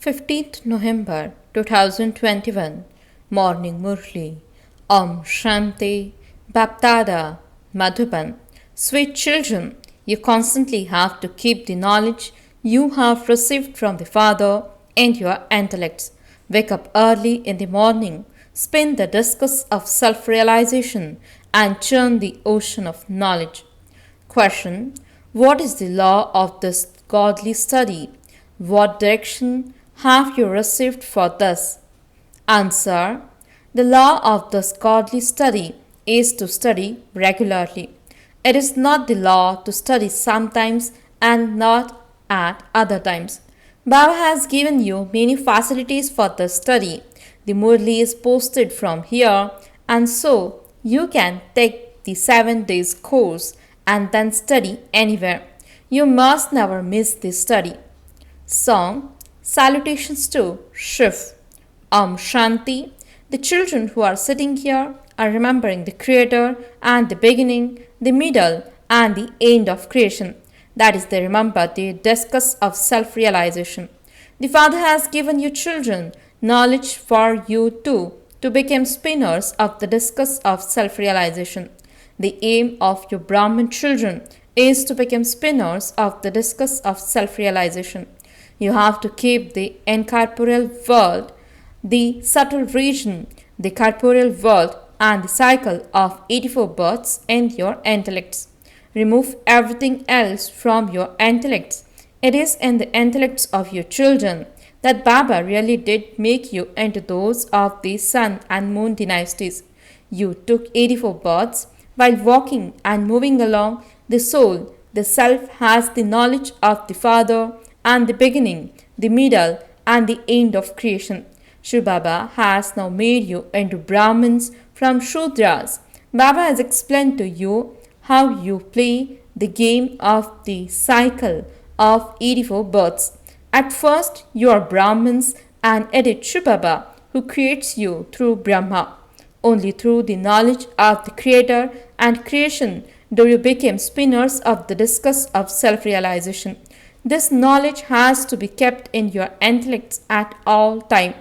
15th November 2021 Morning Murli Om Shanti BapDada Madhuban. Sweet children, you constantly have to keep the knowledge you have received from the Father and your intellects. Wake up early in the morning, spin the discus of self-realization and churn the ocean of knowledge. Question: what is the law of this godly study? What direction have you received for this? Answer: the law of this godly study is to study regularly. It is not the law to study sometimes and not at other times. Baba has given you many facilities for the study. The Murli is posted from here, and so you can take the 7 days course and then study anywhere. You must never miss this study. Song: Salutations to Shiv. Om Shanti. The children who are sitting here are remembering the Creator and the beginning, the middle, and the end of creation. That is, they remember the discus of self-realization. The Father has given you children knowledge for you too to become spinners of the discus of self-realization. The aim of your Brahmin children is to become spinners of the discus of self-realization. You have to keep the incorporeal world, the subtle region, the corporeal world, and the cycle of 84 births in your intellects. Remove everything else from your intellects. It is in the intellects of your children that Baba really did make you into those of the sun and moon dynasties. You took 84 births. While walking and moving along, the soul, the self, has the knowledge of the Father and the beginning, the middle, and the end of creation. Shivbaba has now made you into Brahmins from Shudras. Baba has explained to you how you play the game of the cycle of 84 births. At first, you are Brahmins, and it is Shivbaba who creates you through Brahma. Only through the knowledge of the Creator and creation do you become spinners of the discus of self-realization. This knowledge has to be kept in your intellects at all time.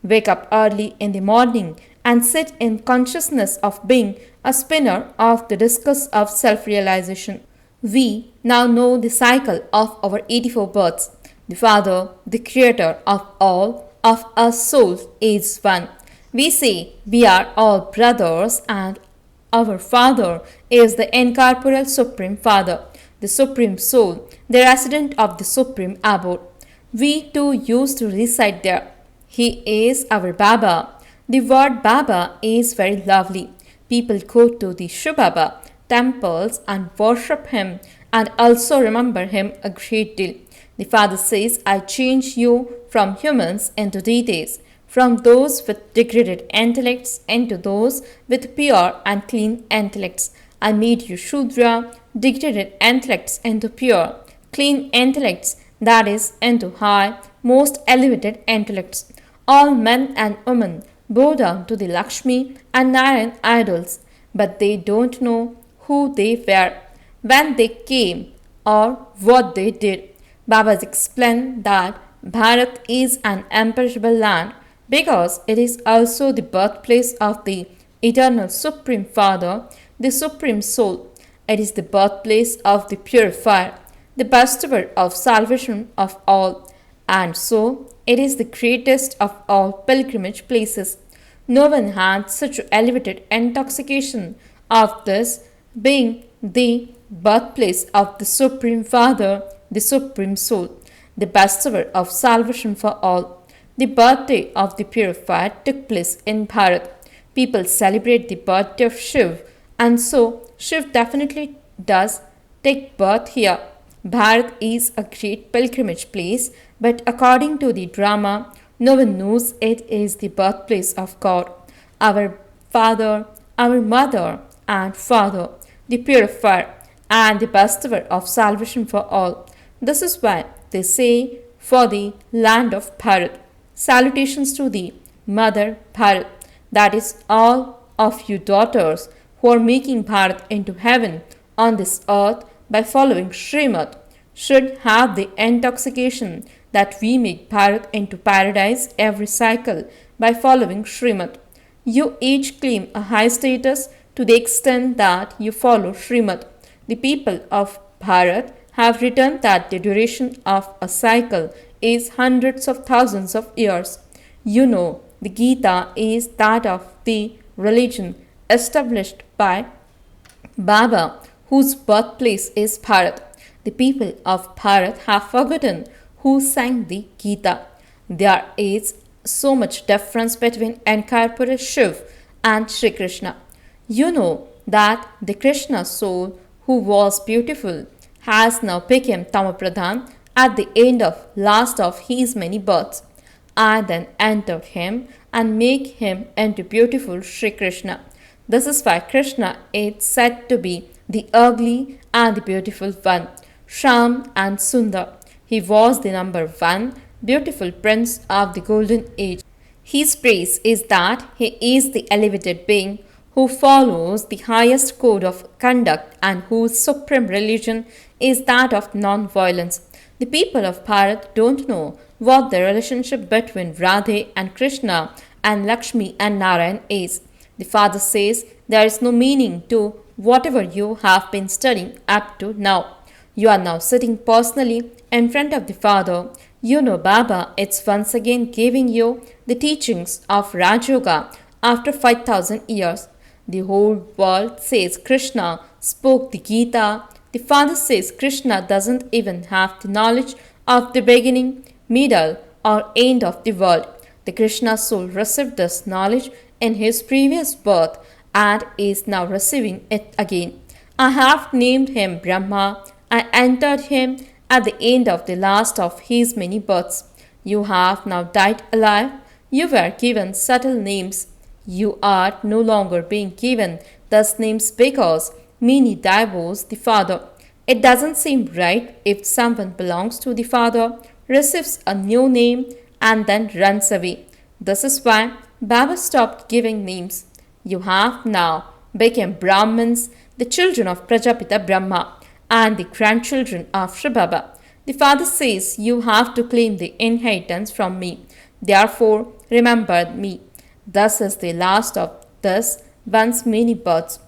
Wake up early in the morning and sit in consciousness of being a spinner of the discus of self-realization. We now know the cycle of our 84 births. The Father, the Creator of all of us souls, is one. We say we are all brothers, and our Father is the incorporeal Supreme Father, the Supreme Soul, the resident of the Supreme Abode. We too used to reside there. He is our Baba. The word Baba is very lovely. People go to the Shivbaba temples and worship him and also remember him a great deal. The Father says, I change you from humans into deities, from those with degraded intellects into those with pure and clean intellects. I made you Shudra, degraded intellects into pure, clean intellects, that is, into high, most elevated intellects. All men and women bow down to the Lakshmi and Narayan idols, but they don't know who they were, when they came, or what they did. Baba has explained that Bharat is an imperishable land because it is also the birthplace of the eternal Supreme Father, the Supreme Soul. It is the birthplace of the purifier, the bestower of salvation of all, and so it is the greatest of all pilgrimage places. No one had such elevated intoxication of this being the birthplace of the Supreme Father, the Supreme Soul, the bestower of salvation for all. The birthday of the purifier took place in Bharat. People celebrate the birthday of Shiv, and so Shiv definitely does take birth here. Bharat is a great pilgrimage place, but according to the drama, no one knows it is the birthplace of God, our Father, our Mother, and Father, the purifier, and the bestower of salvation for all. This is why they say, for the land of Bharat. Salutations to the Mother Bharat, that is, all of you daughters who are making Bharat into heaven on this earth by following Srimad, should have the intoxication that we make Bharat into paradise every cycle by following Srimad. You each claim a high status to the extent that you follow Srimad. The people of Bharat have written that the duration of a cycle is hundreds of thousands of years. You know, the Gita is that of the religion established by Baba, whose birthplace is Bharat. The people of Bharat have forgotten who sang the Gita. There is so much difference between incorporeal Shiv and Sri Krishna. You know that the Krishna soul, who was beautiful, has now become Tamapradhan at the end of last of his many births. I then entered him and make him into beautiful Sri Krishna. This is why Krishna is said to be the ugly and the beautiful one, Sham and Sundar. He was the number one beautiful prince of the golden age. His praise is that he is the elevated being who follows the highest code of conduct and whose supreme religion is that of non-violence. The people of Bharat don't know what the relationship between Radhe and Krishna and Lakshmi and Narayan is. The father says there is no meaning to whatever you have been studying up to now. You are now sitting personally in front of the Father. You know Baba is once again giving you the teachings of Raj Yoga after 5,000 years. The whole world says Krishna spoke the Gita. The Father says Krishna doesn't even have the knowledge of the beginning, middle, or end of the world. The Krishna soul received this knowledge in his previous birth and is now receiving it again. I have named him Brahma. I entered him at the end of the last of his many births. You have now died alive. You were given subtle names. You are no longer being given those names because many divorce the Father. It doesn't seem right if someone belongs to the Father, receives a new name, and then runs away. This is why Baba stopped giving names. You have now become Brahmins, the children of Prajapita Brahma, and the grandchildren of shivbaba. The Father says you have to claim the inheritance from me. Therefore, remember me. Thus is the last of this one's many births.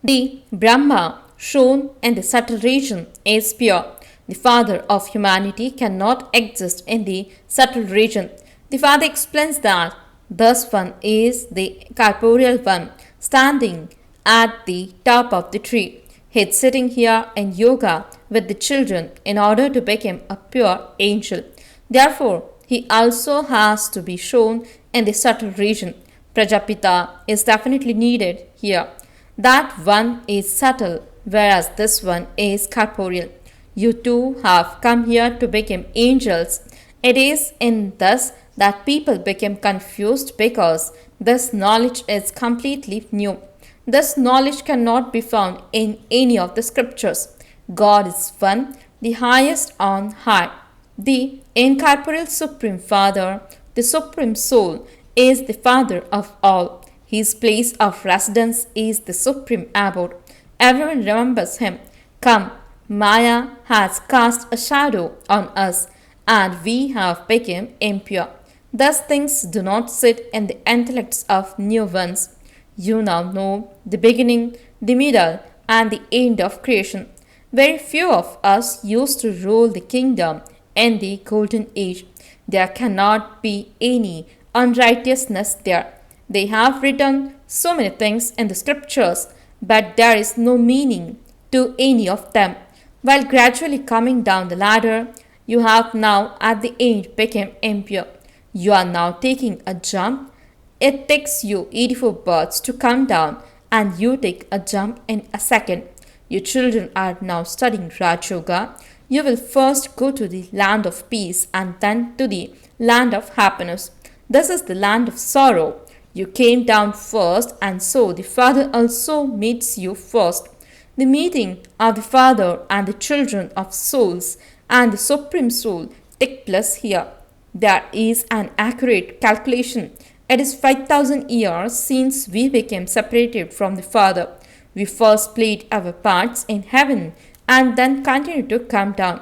The Brahma shown in the subtle region is pure. The Father of humanity cannot exist in the subtle region. The Father explains that this one is the corporeal one, standing at the top of the tree. He is sitting here in yoga with the children in order to become a pure angel. Therefore, he also has to be shown in the subtle region. Prajapita is definitely needed here. That one is subtle, whereas this one is corporeal. You two have come here to become angels. It is in this that people become confused because this knowledge is completely new. This knowledge cannot be found in any of the scriptures. God is one, the highest on high. The incorporeal Supreme Father, the Supreme Soul, is the Father of all. His place of residence is the Supreme Abode. Everyone remembers him. Come, Maya has cast a shadow on us, and we have become impure. Thus things do not sit in the intellects of new ones. You now know the beginning, the middle, and the end of creation. Very few of us used to rule the kingdom in the golden age. There cannot be any unrighteousness there. They have written so many things in the scriptures, but there is no meaning to any of them. While gradually coming down the ladder, you have now at the end become impure. You are now taking a jump. It takes you 84 births to come down, and you take a jump in a second. Your children are now studying Raj Yoga. You will first go to the land of peace and then to the land of happiness. This is the land of sorrow. You came down first, and so the Father also meets you first. The meeting of the Father and the children of souls and the Supreme Soul take place here. There is an accurate calculation. It is 5,000 years since we became separated from the Father. We first played our parts in heaven and then continue to come down.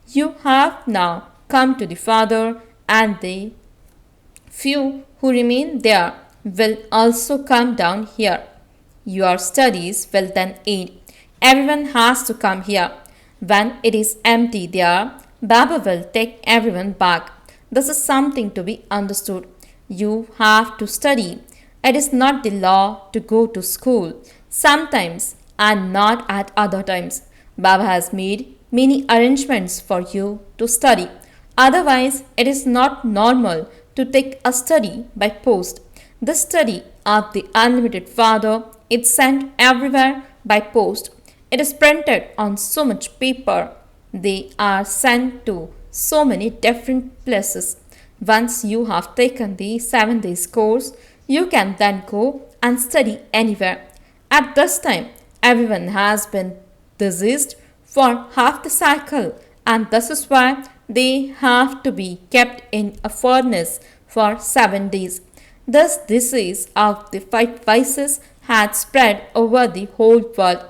You have now come to the Father, and the few who remain there will also come down here. Your studies will then end. Everyone has to come here. When it is empty there, Baba will take everyone back. This is something to be understood. You have to study. It is not the law to go to school, sometimes and not at other times. Baba has made many arrangements for you to study. Otherwise, it is not normal to take a study by post. The study of the Unlimited Father is sent everywhere by post. It is printed on so much paper. They are sent to so many different places. Once you have taken the 7 days course, you can then go and study anywhere. At this time, everyone has been diseased for half the cycle, and this is why they have to be kept in a furnace for 7 days. Thus, disease of the 5 vices had spread over the whole world.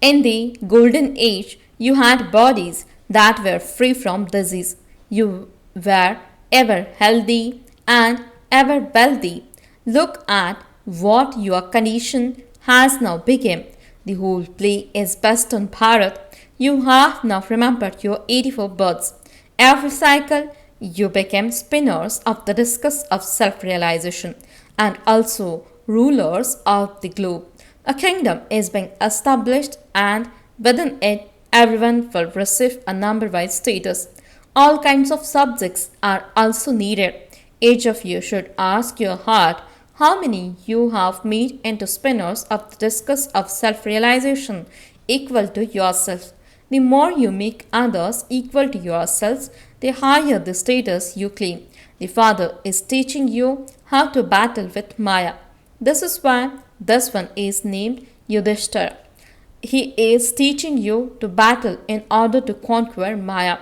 In the Golden Age, you had bodies that were free from disease. You were ever healthy and ever wealthy. Look at what your condition has now become. The whole play is based on Bharat. You have now remembered your 84 births. Every cycle, you became spinners of the discus of self-realization and also rulers of the globe. A kingdom is being established, and within it, everyone will receive a number-wise status. All kinds of subjects are also needed. Each of you should ask your heart how many you have made into spinners of the discus of self-realization equal to yourself. The more you make others equal to yourselves, the higher the status you claim. The Father is teaching you how to battle with Maya. This is why this one is named Yudhishthira. He is teaching you to battle in order to conquer Maya.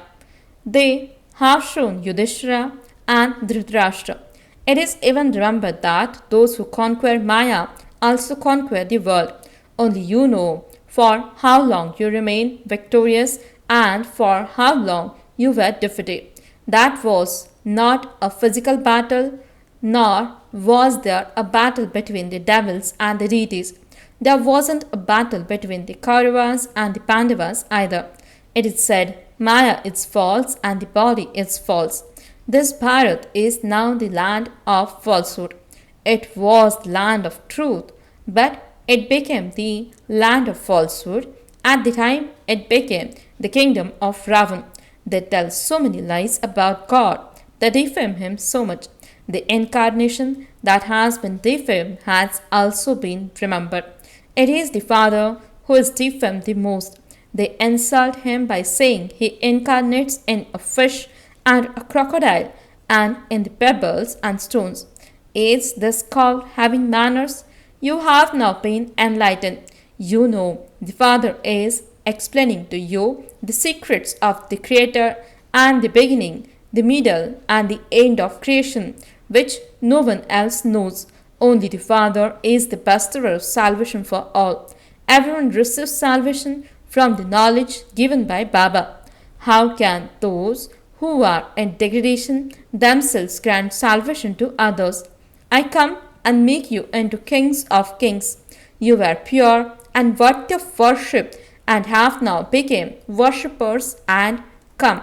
They have shown Yudhishthira and Dhritarashtra. It is even remembered that those who conquer Maya also conquer the world. Only you know for how long you remain victorious and for how long you were defeated. That was not a physical battle, nor was there a battle between the devils and the deities. There wasn't a battle between the Kauravas and the Pandavas either. It is said Maya is false and the body is false. This Bharat is now the land of falsehood. It was the land of truth, but it became the land of falsehood. At the time, it became the kingdom of Ravan. They tell so many lies about God. They defame him so much. The incarnation that has been defamed has also been remembered. It is the Father who is defamed the most. They insult him by saying he incarnates in a fish and a crocodile and in the pebbles and stones. Is this called having manners? You have now been enlightened. You know the Father is explaining to you the secrets of the Creator and the beginning, the middle and the end of creation, which no one else knows. Only the Father is the bestower of salvation for all. Everyone receives salvation from the knowledge given by Baba. How can those who are in degradation themselves grant salvation to others? I come and make you into kings of kings. You were pure and worthy of worship and have now become worshippers and come.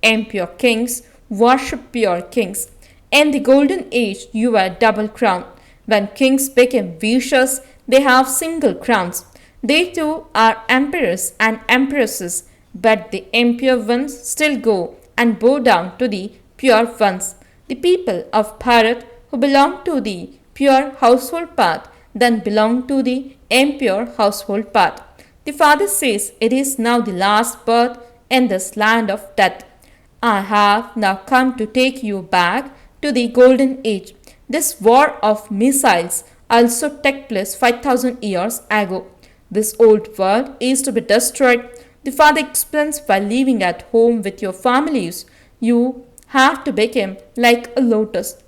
Impure kings worship pure kings. In the golden age you were double crowned. When kings became vicious, they have single crowns. They too are emperors and empresses, but the impure ones still go and bow down to the pure ones. The people of Bharat who belong to the pure household path then belong to the impure household path. The Father says it is now the last birth in this land of death. I have now come to take you back to the golden age. This war of missiles also took place 5,000 years ago. This old world is to be destroyed. The Father explains while living at home with your families, you have to become like a lotus.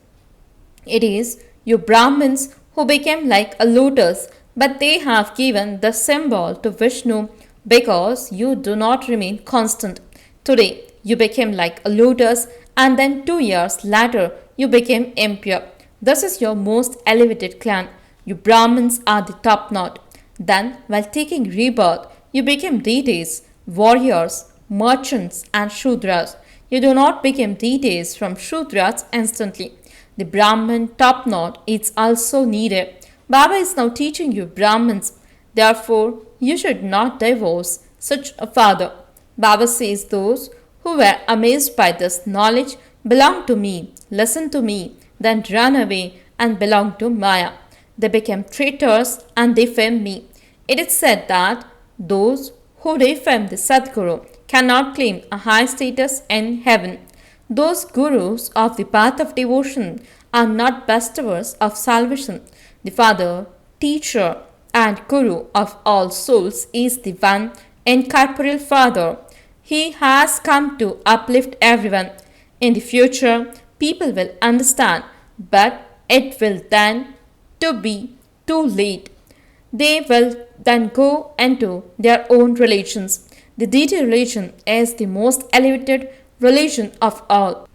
It is you Brahmins who became like a lotus, but they have given the symbol to Vishnu because you do not remain constant. Today, You became like a lotus, and then 2 years later you became impure. This is your most elevated clan. You Brahmins are the top knot. Then, while taking rebirth, you became deities, warriors, merchants, and Shudras. You do not become deities from Shudras instantly. The Brahmin top knot is also needed. Baba is now teaching you Brahmins. Therefore, you should not divorce such a father. Baba says those who were amazed by this knowledge belong to me, listen to me, then run away and belong to Maya. They became traitors and defame me. It is said that those who defame the Sadguru cannot claim a high status in heaven. Those gurus of the path of devotion are not bestowers of salvation. The Father, Teacher, and Guru of all souls is the one incorporeal Father. He has come to uplift everyone. In the future, people will understand, but it will then to be too late. They will then go into their own religions. The deity religion is the most elevated religion of all.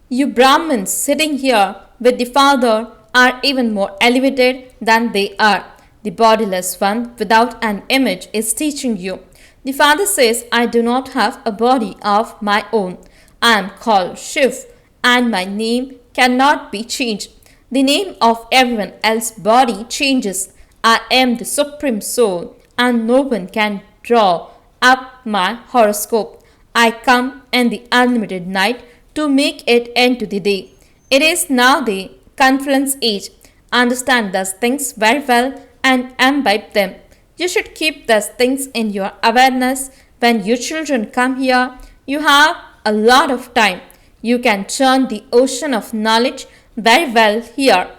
You Brahmins sitting here with the Father are even more elevated than they are. The bodiless one without an image is teaching you. The Father says, I do not have a body of my own. I am called Shiv, and my name cannot be changed. The name of everyone else's body changes. I am the Supreme Soul, and no one can draw up my horoscope. I come in the unlimited night to make it into the day. It is now the confluence age. Understand these things very well and imbibe them. You should keep these things in your awareness. When your children come here, you have a lot of time. You can churn the ocean of knowledge very well here.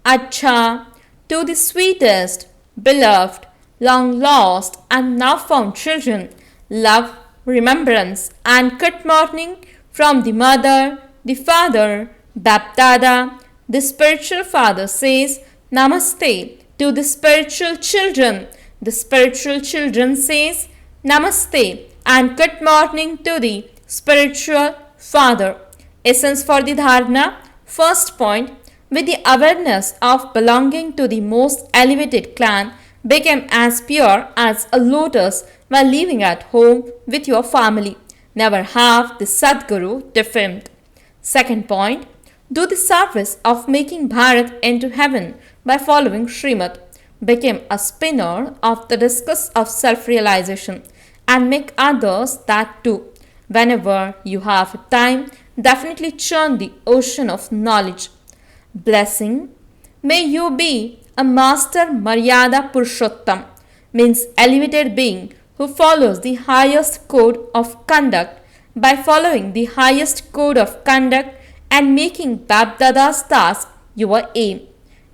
Acha, to the sweetest, beloved, long lost and now found children, love, remembrance and good morning from the mother, the father, BapDada. The spiritual father says Namaste to the spiritual children. The spiritual children says Namaste and good morning to the spiritual father. Essence for the dharana. First point, with the awareness of belonging to the most elevated clan, become as pure as a lotus while living at home with your family. Never have the Sadguru defamed. Second point, do the service of making Bharat into heaven by following Srimad. Become a spinner of the discus of self-realization and make others that too. Whenever you have time, definitely churn the ocean of knowledge. Blessing. May you be a master Maryada Purushottam, means elevated being who follows the highest code of conduct. By following the highest code of conduct and making BapDada's task your aim.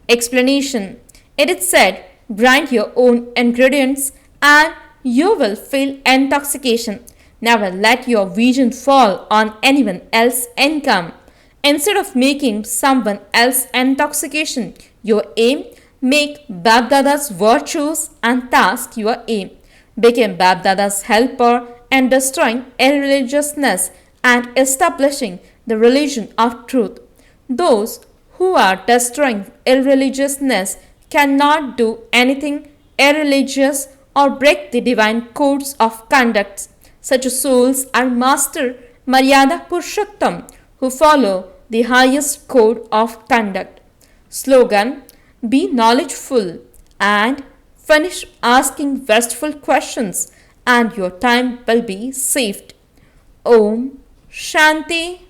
Explanation. It is said, grind your own ingredients and you will feel intoxication. Never let your vision fall on anyone else's income. Instead of making someone else's intoxication your aim, make BapDada's virtues and task your aim. Become BapDada's helper in destroying irreligiousness and establishing the religion of truth. Those who are destroying irreligiousness cannot do anything irreligious or break the divine codes of conduct. Such souls are Master Maryada Purushottam who follow the highest code of conduct. Slogan: be knowledgeful and finish asking wasteful questions and your time will be saved. Om Shanti.